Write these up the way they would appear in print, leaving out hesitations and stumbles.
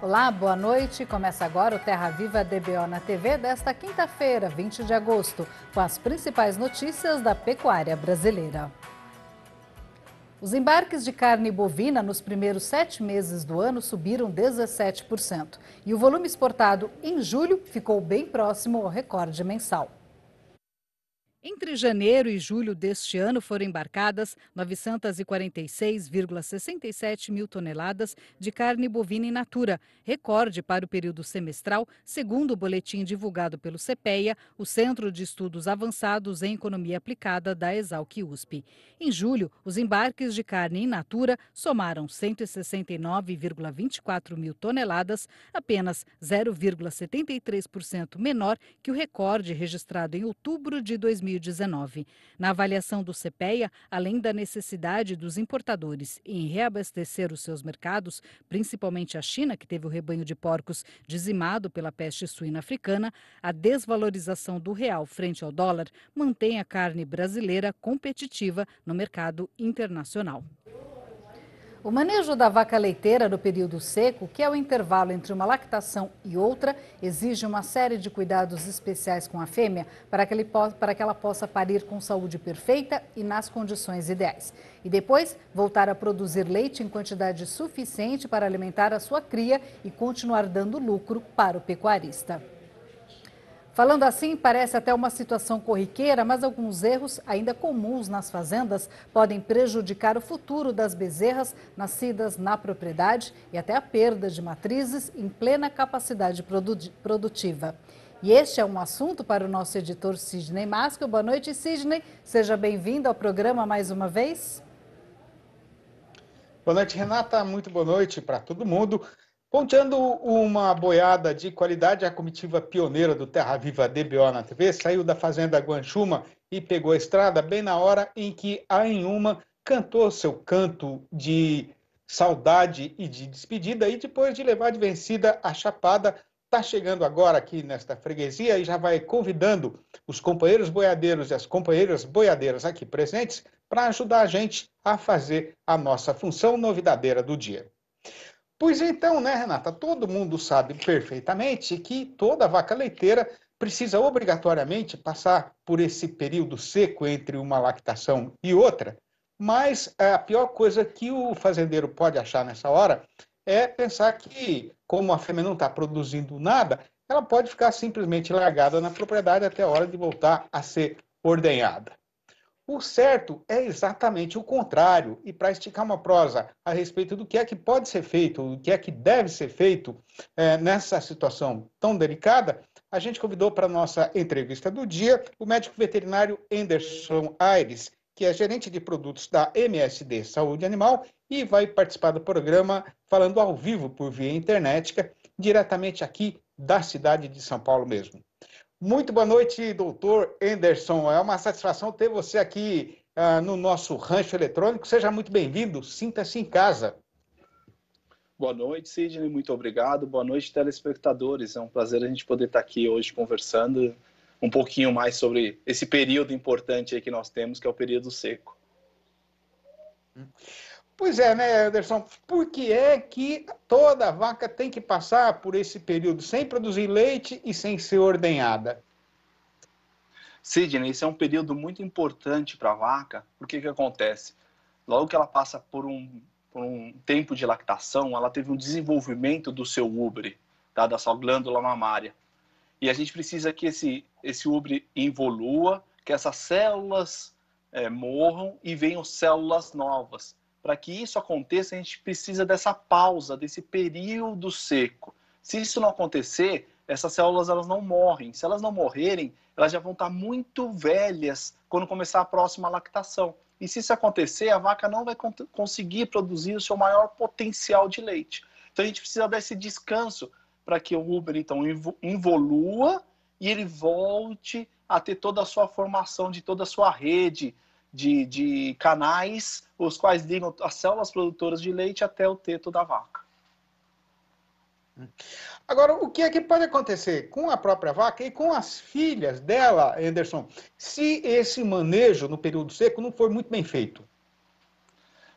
Olá, boa noite. Começa agora o Terra Viva DBO na TV desta quinta-feira, 20 de agosto, com as principais notícias da pecuária brasileira. Os embarques de carne bovina nos primeiros 7 meses do ano subiram 17%. E o volume exportado em julho ficou bem próximo ao recorde mensal. Entre janeiro e julho deste ano foram embarcadas 946,67 mil toneladas de carne bovina in natura, recorde para o período semestral, segundo o boletim divulgado pelo CPEA, o Centro de Estudos Avançados em Economia Aplicada da Exalc-USP. Em julho, os embarques de carne in natura somaram 169,24 mil toneladas, apenas 0,73% menor que o recorde registrado em outubro de 2019. Na avaliação do CPEA, além da necessidade dos importadores em reabastecer os seus mercados, principalmente a China, que teve o rebanho de porcos dizimado pela peste suína africana, a desvalorização do real frente ao dólar mantém a carne brasileira competitiva no mercado internacional. O manejo da vaca leiteira no período seco, que é o intervalo entre uma lactação e outra, exige uma série de cuidados especiais com a fêmea para que ela possa parir com saúde perfeita e nas condições ideais. E depois, voltar a produzir leite em quantidade suficiente para alimentar a sua cria e continuar dando lucro para o pecuarista. Falando assim, parece até uma situação corriqueira, mas alguns erros ainda comuns nas fazendas podem prejudicar o futuro das bezerras nascidas na propriedade e até a perda de matrizes em plena capacidade produtiva. E este é um assunto para o nosso editor Sidney Masco. Boa noite, Sidney. Seja bem-vindo ao programa mais uma vez. Boa noite, Renata. Muito boa noite para todo mundo. Ponteando uma boiada de qualidade, a comitiva pioneira do Terra Viva DBO na TV saiu da fazenda Guanchuma e pegou a estrada bem na hora em que a Inhuma cantou seu canto de saudade e de despedida, e depois de levar de vencida a Chapada, está chegando agora aqui nesta freguesia e já vai convidando os companheiros boiadeiros e as companheiras boiadeiras aqui presentes para ajudar a gente a fazer a nossa função novidadeira do dia. Pois então, né, Renata, todo mundo sabe perfeitamente que toda vaca leiteira precisa obrigatoriamente passar por esse período seco entre uma lactação e outra, mas a pior coisa que o fazendeiro pode achar nessa hora é pensar que, como a fêmea não está produzindo nada, ela pode ficar simplesmente largada na propriedade até a hora de voltar a ser ordenhada. O certo é exatamente o contrário, e para esticar uma prosa a respeito do que é que pode ser feito, o que é que deve ser feito nessa situação tão delicada, a gente convidou para a nossa entrevista do dia o médico veterinário Anderson Aires, que é gerente de produtos da MSD Saúde Animal e vai participar do programa falando ao vivo por via internet, diretamente aqui da cidade de São Paulo mesmo. Muito boa noite, doutor Anderson. É uma satisfação ter você aqui no nosso rancho eletrônico. Seja muito bem-vindo, sinta-se em casa. Boa noite, Sidney, muito obrigado. Boa noite, telespectadores. É um prazer a gente poder estar aqui hoje conversando um pouquinho mais sobre esse período importante aí que nós temos, que é o período seco. Pois é, né, Anderson? Por que é que toda vaca tem que passar por esse período sem produzir leite e sem ser ordenhada? Sidney, esse é um período muito importante para a vaca, porque o que acontece? Logo que ela passa por um tempo de lactação, ela teve um desenvolvimento do seu úbre, tá? Da sua glândula mamária. E a gente precisa que esse úbre evolua, que essas células morram e venham células novas. Para que isso aconteça, a gente precisa dessa pausa, desse período seco. Se isso não acontecer, essas células elas não morrem. Se elas não morrerem, elas já vão estar muito velhas quando começar a próxima lactação. E se isso acontecer, a vaca não vai conseguir produzir o seu maior potencial de leite. Então a gente precisa desse descanso para que o útero então evolua e ele volte a ter toda a sua formação de toda a sua rede de canais, os quais ligam as células produtoras de leite até o teto da vaca. Agora, o que é que pode acontecer com a própria vaca e com as filhas dela, Anderson, se esse manejo no período seco não for muito bem feito?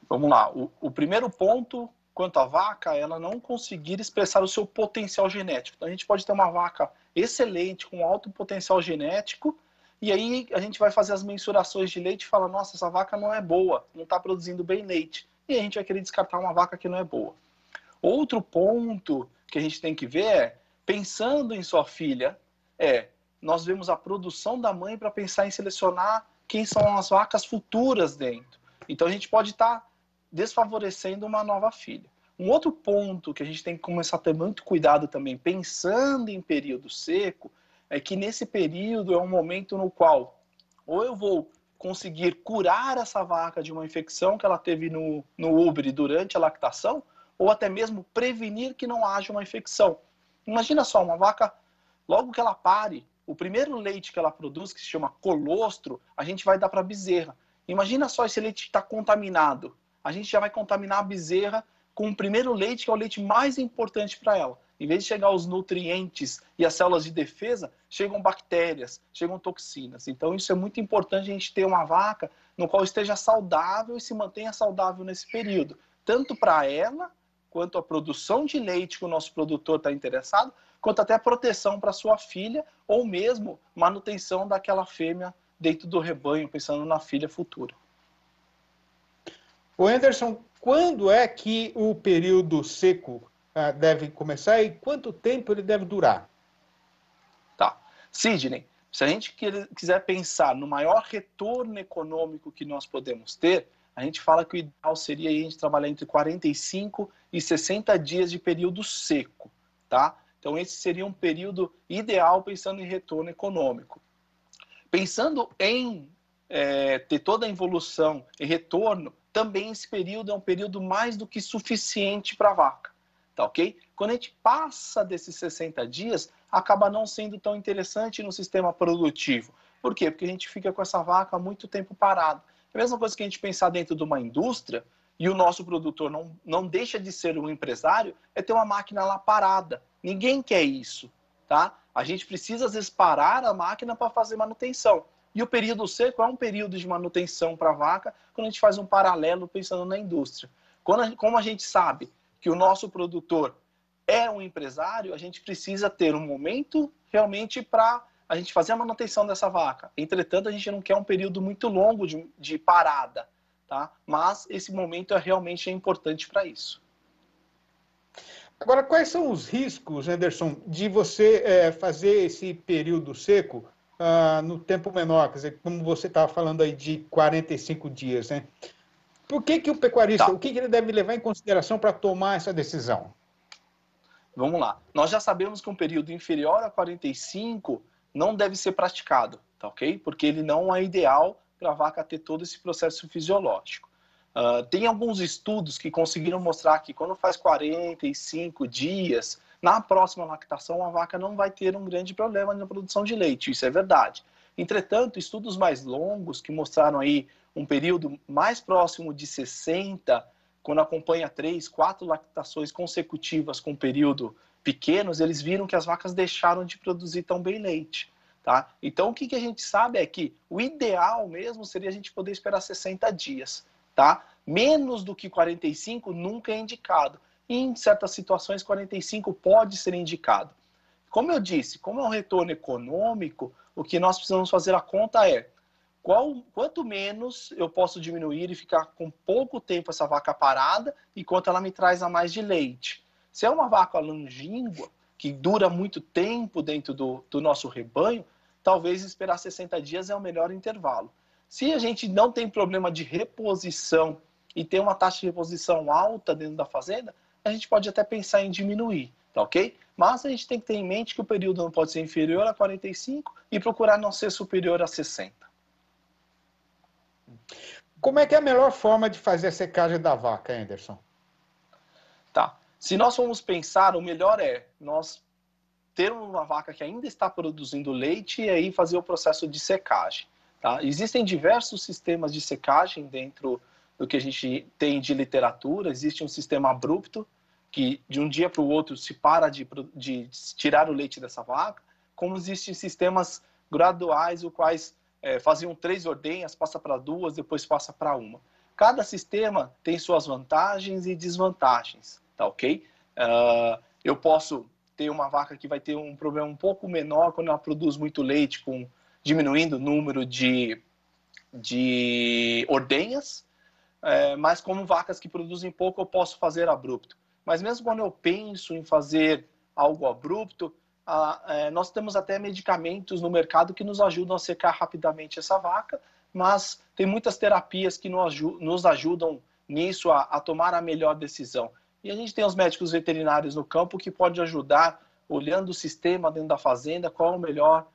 Vamos lá. O primeiro ponto quanto a vaca ela não conseguir expressar o seu potencial genético. Então a gente pode ter uma vaca excelente, com alto potencial genético, e aí a gente vai fazer as mensurações de leite e fala, nossa, essa vaca não é boa, não está produzindo bem leite. E a gente vai querer descartar uma vaca que não é boa. Outro ponto que a gente tem que ver é, pensando em sua filha, nós vemos a produção da mãe para pensar em selecionar quem são as vacas futuras dentro. Então a gente pode estar desfavorecendo uma nova filha. Um outro ponto que a gente tem que começar a ter muito cuidado também, pensando em período seco, é que nesse período é um momento no qual ou eu vou conseguir curar essa vaca de uma infecção que ela teve no úbere durante a lactação, ou até mesmo prevenir que não haja uma infecção. Imagina só, uma vaca, logo que ela pare, o primeiro leite que ela produz, que se chama colostro, a gente vai dar para a bezerra. Imagina só esse leite está contaminado. A gente já vai contaminar a bezerra com o primeiro leite, que é o leite mais importante para ela. Em vez de chegar os nutrientes e as células de defesa, chegam bactérias, chegam toxinas. Então isso é muito importante a gente ter uma vaca no qual esteja saudável e se mantenha saudável nesse período. Tanto para ela, quanto a produção de leite que o nosso produtor está interessado, quanto até a proteção para sua filha, ou mesmo manutenção daquela fêmea dentro do rebanho, pensando na filha futura. O Anderson, quando é que o período seco deve começar e quanto tempo ele deve durar? Tá. Sidney, se a gente quiser pensar no maior retorno econômico que nós podemos ter, a gente fala que o ideal seria a gente trabalhar entre 45 e 60 dias de período seco, tá? Então esse seria um período ideal pensando em retorno econômico. Pensando em ter toda a evolução e retorno, também esse período é um período mais do que suficiente para a vaca, tá ok? Quando a gente passa desses 60 dias, acaba não sendo tão interessante no sistema produtivo. Por quê? Porque a gente fica com essa vaca há muito tempo parada. A mesma coisa que a gente pensar dentro de uma indústria, e o nosso produtor não deixa de ser um empresário, é ter uma máquina lá parada. Ninguém quer isso, tá? A gente precisa, às vezes, parar a máquina para fazer manutenção. E o período seco é um período de manutenção para a vaca, quando a gente faz um paralelo pensando na indústria. Como a gente sabe que o nosso produtor é um empresário, a gente precisa ter um momento realmente para a gente fazer a manutenção dessa vaca. Entretanto, a gente não quer um período muito longo de parada, tá? Mas esse momento realmente é importante para isso. Agora, quais são os riscos, Anderson, de você fazer esse período seco no tempo menor? Quer dizer, como você estava falando aí de 45 dias, né? Por que o pecuarista, o que ele deve levar em consideração para tomar essa decisão? Vamos lá. Nós já sabemos que um período inferior a 45 não deve ser praticado, tá ok? Porque ele não é ideal para a vaca ter todo esse processo fisiológico. Tem alguns estudos que conseguiram mostrar que quando faz 45 dias, na próxima lactação a vaca não vai ter um grande problema na produção de leite, isso é verdade. Entretanto, estudos mais longos que mostraram aí um período mais próximo de 60, quando acompanha 3, 4 lactações consecutivas com período pequenos, eles viram que as vacas deixaram de produzir tão bem leite. Tá? Então, o que a gente sabe é que o ideal mesmo seria a gente poder esperar 60 dias. Tá? Menos do que 45 nunca é indicado. E em certas situações, 45 pode ser indicado. Como eu disse, como é um retorno econômico, o que nós precisamos fazer a conta é quanto menos eu posso diminuir e ficar com pouco tempo essa vaca parada, enquanto ela me traz a mais de leite. Se é uma vaca longínqua, que dura muito tempo dentro do nosso rebanho, talvez esperar 60 dias é o melhor intervalo. Se a gente não tem problema de reposição e tem uma taxa de reposição alta dentro da fazenda, a gente pode até pensar em diminuir, tá ok? Mas a gente tem que ter em mente que o período não pode ser inferior a 45 e procurar não ser superior a 60. Como é que é a melhor forma de fazer a secagem da vaca, Anderson? Tá. Se nós formos pensar, o melhor é nós termos uma vaca que ainda está produzindo leite e aí fazer o processo de secagem. Tá? Existem diversos sistemas de secagem dentro do que a gente tem de literatura. Existe um sistema abrupto, que de um dia para o outro se para de tirar o leite dessa vaca, como existem sistemas graduais, os quais faziam 3 ordenhas, passa para 2, depois passa para 1. Cada sistema tem suas vantagens e desvantagens, tá ok? Eu posso ter uma vaca que vai ter um problema um pouco menor quando ela produz muito leite, diminuindo o número de ordenhas, mas como vacas que produzem pouco, eu posso fazer abrupto. Mas mesmo quando eu penso em fazer algo abrupto, nós temos até medicamentos no mercado que nos ajudam a secar rapidamente essa vaca, mas tem muitas terapias que nos ajudam nisso a tomar a melhor decisão. E a gente tem os médicos veterinários no campo que podem ajudar, olhando o sistema dentro da fazenda, qual é a melhor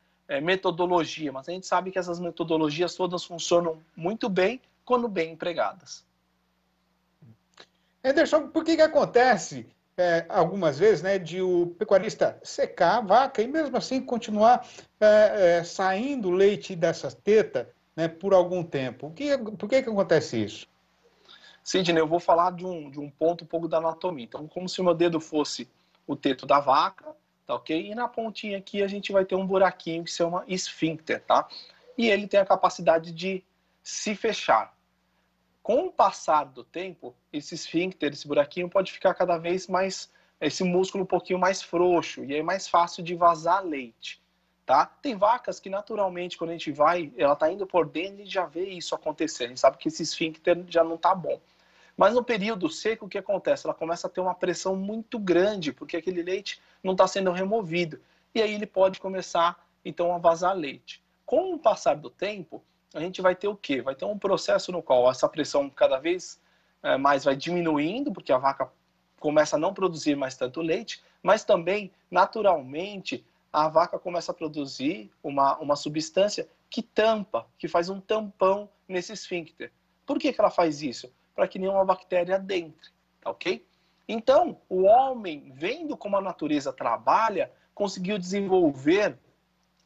metodologia. Mas a gente sabe que essas metodologias todas funcionam muito bem quando bem empregadas. Anderson, por que acontece algumas vezes, né, de o pecuarista secar a vaca e mesmo assim continuar saindo leite dessas tetas, né, por algum tempo? Por que acontece isso? Sidney, eu vou falar de um ponto um pouco da anatomia. Então, como se o meu dedo fosse o teto da vaca, tá ok? E na pontinha aqui a gente vai ter um buraquinho que se chama esfíncter, tá? E ele tem a capacidade de se fechar. Com o passar do tempo, esse esfíncter, esse buraquinho, pode ficar cada vez mais, esse músculo um pouquinho mais frouxo, e é mais fácil de vazar leite, tá? Tem vacas que naturalmente, quando a gente vai, ela tá indo por dentro e já vê isso acontecer, a gente sabe que esse esfíncter já não tá bom. Mas no período seco, o que acontece? Ela começa a ter uma pressão muito grande, porque aquele leite não está sendo removido, e aí ele pode começar, então, a vazar leite. Com o passar do tempo, a gente vai ter o quê? Vai ter um processo no qual essa pressão cada vez mais vai diminuindo, porque a vaca começa a não produzir mais tanto leite, mas também, naturalmente, a vaca começa a produzir uma substância que tampa, que faz um tampão nesse esfíncter. Por que ela faz isso? Para que nenhuma bactéria adentre, tá ok? Então, o homem, vendo como a natureza trabalha, conseguiu desenvolver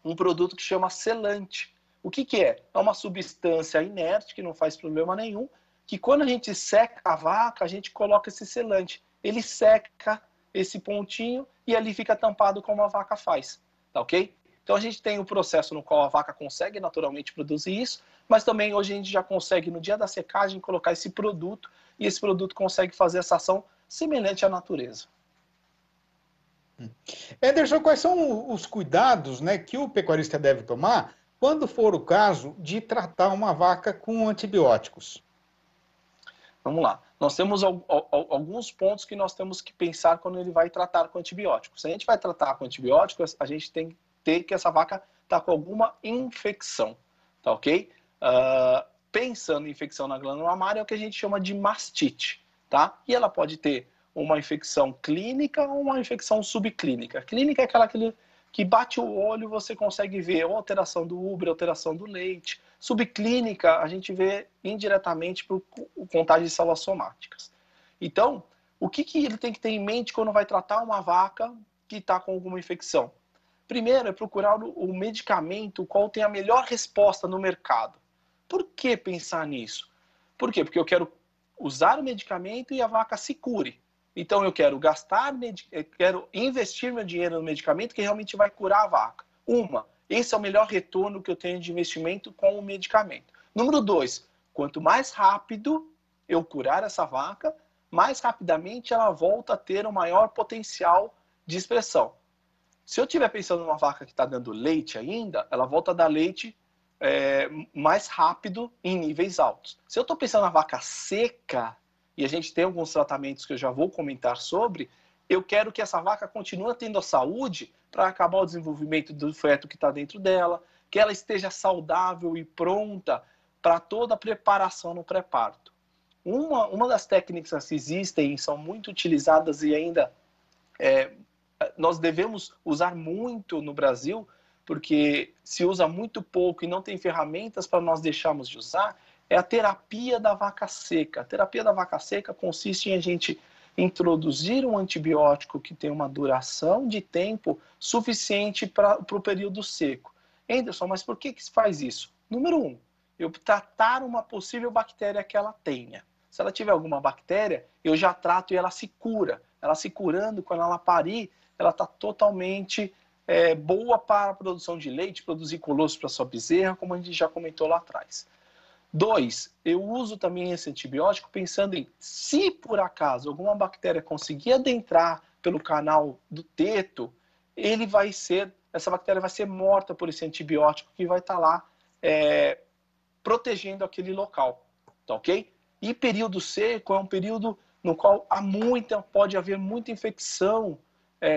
um produto que chama selante. O que é? É uma substância inerte, que não faz problema nenhum, que quando a gente seca a vaca, a gente coloca esse selante. Ele seca esse pontinho e ali fica tampado como a vaca faz, tá ok? Então a gente tem o processo no qual a vaca consegue naturalmente produzir isso, mas também hoje a gente já consegue, no dia da secagem, colocar esse produto, e esse produto consegue fazer essa ação semelhante à natureza. Anderson, quais são os cuidados, né, que o pecuarista deve tomar quando for o caso de tratar uma vaca com antibióticos? Vamos lá. Nós temos alguns pontos que nós temos que pensar quando ele vai tratar com antibióticos. Se a gente vai tratar com antibióticos, a gente tem que ter que essa vaca está com alguma infecção, tá ok? Pensando em infecção na glândula mamária, é o que a gente chama de mastite, tá? E ela pode ter uma infecção clínica ou uma infecção subclínica. Clínica é aquela que bate o olho, você consegue ver alteração do úbrio, alteração do leite. Subclínica, a gente vê indiretamente por contagem de células somáticas. Então, o que ele tem que ter em mente quando vai tratar uma vaca que está com alguma infecção? Primeiro é procurar o medicamento qual tem a melhor resposta no mercado. Por que pensar nisso? Por quê? Porque eu quero usar o medicamento e a vaca se cure. Então eu quero quero investir meu dinheiro no medicamento que realmente vai curar a vaca. Esse é o melhor retorno que eu tenho de investimento com o medicamento. Número 2, quanto mais rápido eu curar essa vaca, mais rapidamente ela volta a ter um maior potencial de expressão. Se eu estiver pensando numa vaca que está dando leite ainda, ela volta a dar leite mais rápido em níveis altos. Se eu estou pensando na vaca seca, e a gente tem alguns tratamentos que eu já vou comentar sobre, eu quero que essa vaca continue tendo a saúde para acabar o desenvolvimento do feto que está dentro dela, que ela esteja saudável e pronta para toda a preparação no pré-parto. Uma das técnicas que existem e são muito utilizadas e ainda nós devemos usar muito no Brasil, porque se usa muito pouco e não tem ferramentas para nós deixarmos de usar, é a terapia da vaca seca. A terapia da vaca seca consiste em a gente introduzir um antibiótico que tem uma duração de tempo suficiente para o período seco. Anderson, mas por que se faz isso? Número 1, eu tratar uma possível bactéria que ela tenha. Se ela tiver alguma bactéria, eu já trato e ela se cura. Ela se curando, quando ela parir, ela está totalmente boa para a produção de leite, produzir colostro para sua bezerra, como a gente já comentou lá atrás. 2, eu uso também esse antibiótico pensando em, se por acaso alguma bactéria conseguir adentrar pelo canal do teto, essa bactéria vai ser morta por esse antibiótico que vai estar lá protegendo aquele local, tá ok? E período seco é um período no qual pode haver muita infecção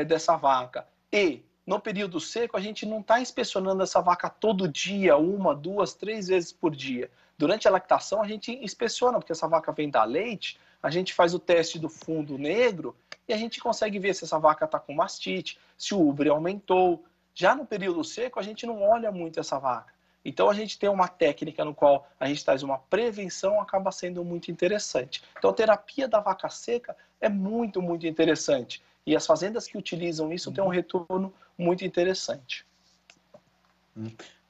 dessa vaca. E no período seco a gente não está inspecionando essa vaca todo dia, 1, 2, 3 vezes por dia. Durante a lactação a gente inspeciona, porque essa vaca vem dar leite, a gente faz o teste do fundo negro e a gente consegue ver se essa vaca está com mastite, se o úbere aumentou. Já no período seco a gente não olha muito essa vaca. Então a gente tem uma técnica no qual a gente faz uma prevenção, acaba sendo muito interessante. Então a terapia da vaca seca é muito, muito interessante. E as fazendas que utilizam isso têm um retorno muito interessante.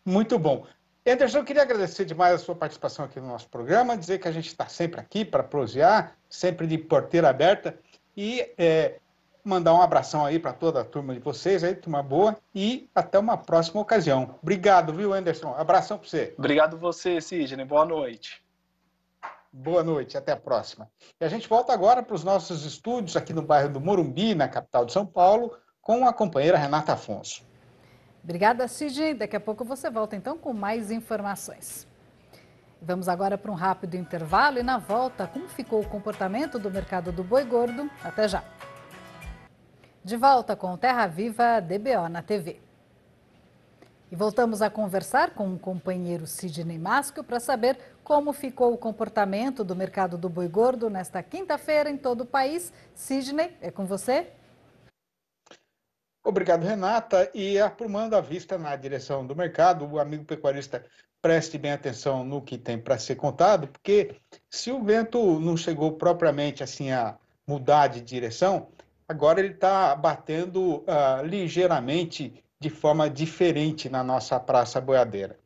Muito bom. Anderson, eu queria agradecer demais a sua participação aqui no nosso programa, dizer que a gente está sempre aqui para prosear, sempre de porteira aberta, e mandar um abração aí para toda a turma de vocês, aí, turma boa, e até uma próxima ocasião. Obrigado, viu, Anderson? Abração para você. Obrigado você, Sidney. Boa noite. Boa noite, até a próxima. E a gente volta agora para os nossos estúdios aqui no bairro do Morumbi, na capital de São Paulo, com a companheira Renata Afonso. Obrigada, Cid. Daqui a pouco você volta, então, com mais informações. Vamos agora para um rápido intervalo e, na volta, como ficou o comportamento do mercado do boi gordo? Até já. De volta com o Terra Viva DBO na TV. E voltamos a conversar com o companheiro Sidney Masco para saber como ficou o comportamento do mercado do boi gordo nesta quinta-feira em todo o país. Sidney, é com você. Obrigado, Renata. E aprumando a vista na direção do mercado, o amigo pecuarista preste bem atenção no que tem para ser contado, porque se o vento não chegou propriamente assim a mudar de direção, agora ele está batendo ligeiramente de forma diferente na nossa praça boiadeira.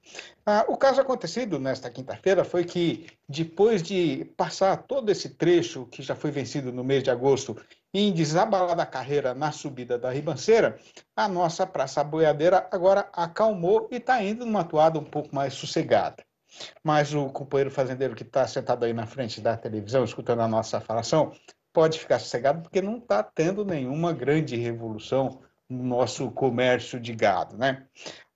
O caso acontecido nesta quinta-feira foi que, depois de passar todo esse trecho que já foi vencido no mês de agosto em desabalada carreira na subida da ribanceira, a nossa praça boiadeira agora acalmou e está indo numa toada um pouco mais sossegada. Mas o companheiro fazendeiro que está sentado aí na frente da televisão, escutando a nossa falação, pode ficar sossegado porque não está tendo nenhuma grande revolução no nosso comércio de gado, né?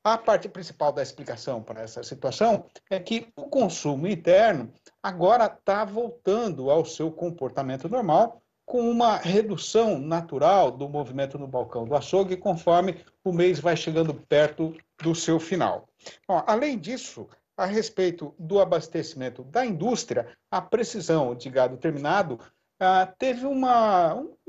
A parte principal da explicação para essa situação é que o consumo interno agora está voltando ao seu comportamento normal, com uma redução natural do movimento no balcão do açougue, conforme o mês vai chegando perto do seu final. Bom, além disso, a respeito do abastecimento da indústria, a precisão de gado terminado teve um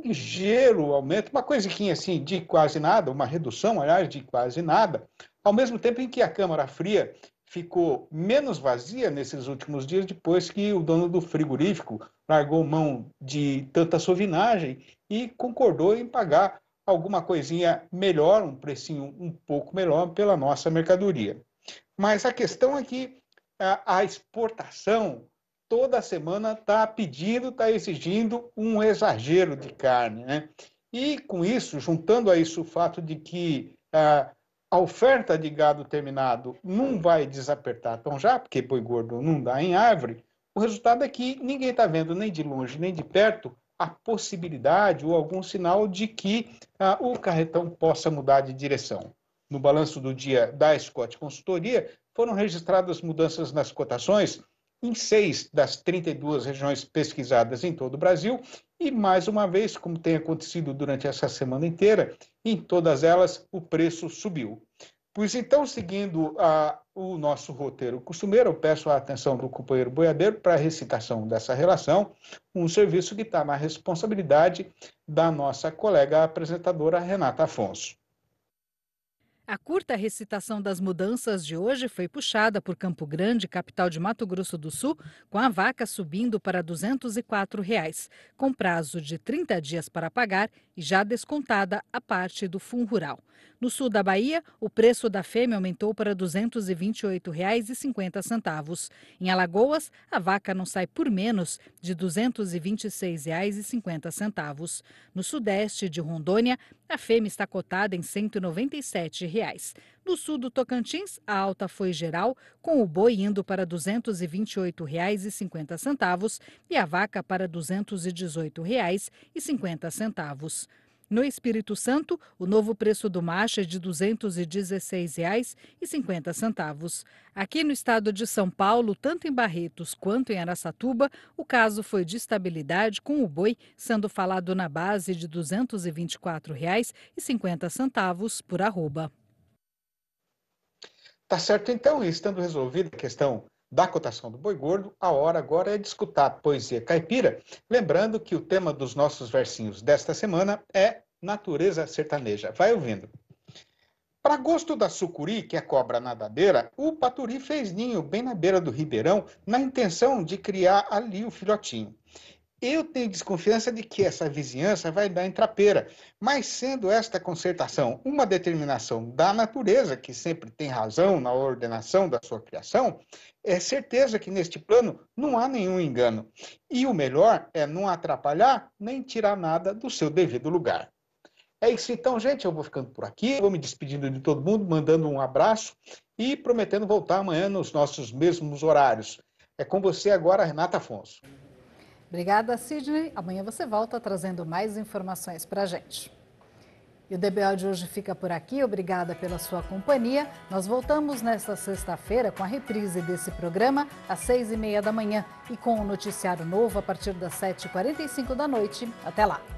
ligeiro aumento, uma coisinha assim de quase nada, uma redução, aliás, de quase nada, ao mesmo tempo em que a câmara fria ficou menos vazia nesses últimos dias, depois que o dono do frigorífico largou mão de tanta sovinagem e concordou em pagar alguma coisinha melhor, um precinho um pouco melhor pela nossa mercadoria. Mas a questão é que a exportação toda semana está pedindo, está exigindo um exagero de carne, né? E com isso, juntando a isso o fato de que a oferta de gado terminado não vai desapertar tão já, porque boi gordo não dá em árvore, o resultado é que ninguém está vendo nem de longe nem de perto a possibilidade ou algum sinal de que o carretão possa mudar de direção. No balanço do dia da Scott Consultoria, foram registradas mudanças nas cotações em 6 das 32 regiões pesquisadas em todo o Brasil e, mais uma vez, como tem acontecido durante essa semana inteira, em todas elas o preço subiu. Pois então, seguindo o nosso roteiro costumeiro, eu peço a atenção do companheiro boiadeiro para a recitação dessa relação, um serviço que está na responsabilidade da nossa colega apresentadora Renata Afonso. A curta recitação das mudanças de hoje foi puxada por Campo Grande, capital de Mato Grosso do Sul, com a vaca subindo para R$ 204, com prazo de 30 dias para pagar e já descontada a parte do Fundo Rural. No sul da Bahia, o preço da fêmea aumentou para R$ 228,50. Em Alagoas, a vaca não sai por menos de R$ 226,50. No sudeste de Rondônia, A fêmea está cotada em R$ 197. No sul do Tocantins, a alta foi geral, com o boi indo para R$ 228,50 e a vaca para R$ 218,50. No Espírito Santo, o novo preço do macho é de R$ 216,50. Aqui no estado de São Paulo, tanto em Barretos quanto em Araçatuba, o caso foi de estabilidade, com o boi sendo falado na base de R$ 224,50 por arroba. Tá certo, então, e estando resolvida a questão da cotação do boi gordo, a hora agora é de escutar poesia caipira, lembrando que o tema dos nossos versinhos desta semana é natureza sertaneja. Vai ouvindo. Para gosto da sucuri, que é cobra nadadeira, o paturi fez ninho bem na beira do ribeirão, na intenção de criar ali o filhotinho. Eu tenho desconfiança de que essa vizinhança vai dar em trapeira, mas sendo esta concertação uma determinação da natureza, que sempre tem razão na ordenação da sua criação, é certeza que neste plano não há nenhum engano. E o melhor é não atrapalhar nem tirar nada do seu devido lugar. É isso então, gente, eu vou ficando por aqui, vou me despedindo de todo mundo, mandando um abraço e prometendo voltar amanhã nos nossos mesmos horários. É com você agora, Renata Afonso. Obrigada, Sidney. Amanhã você volta trazendo mais informações para a gente. E o DBO de hoje fica por aqui. Obrigada pela sua companhia. Nós voltamos nesta sexta-feira com a reprise desse programa às 6h30 da manhã e com o noticiário novo a partir das 7h45 da noite. Até lá!